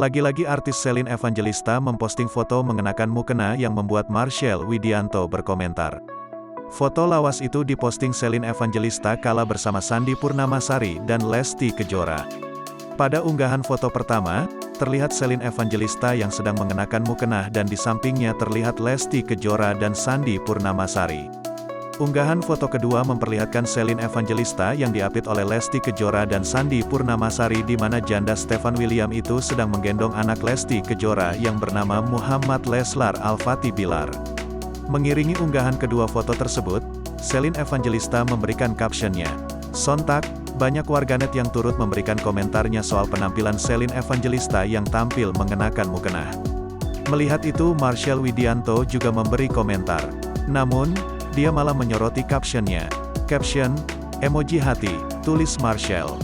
Lagi-lagi artis Shelin Evangelista memposting foto mengenakan mukena yang membuat Marcel Widianto berkomentar. Foto lawas itu diposting Shelin Evangelista kala bersama Sandy Purnamasari dan Lesti Kejora. Pada unggahan foto pertama, terlihat Shelin Evangelista yang sedang mengenakan mukena dan di sampingnya terlihat Lesti Kejora dan Sandy Purnamasari. Unggahan foto kedua memperlihatkan Shelin Evangelista yang diapit oleh Lesti Kejora dan Sandy Purnamasari di mana janda Stefan William itu sedang menggendong anak Lesti Kejora yang bernama Muhammad Leslar Al-Fatih Bilar. Mengiringi unggahan kedua foto tersebut, Shelin Evangelista memberikan captionnya. Sontak, banyak warganet yang turut memberikan komentarnya soal penampilan Shelin Evangelista yang tampil mengenakan mukena. Melihat itu Marcel Widianto juga memberi komentar. Namun, dia malah menyoroti captionnya. Caption, emoji hati, tulis Marcel.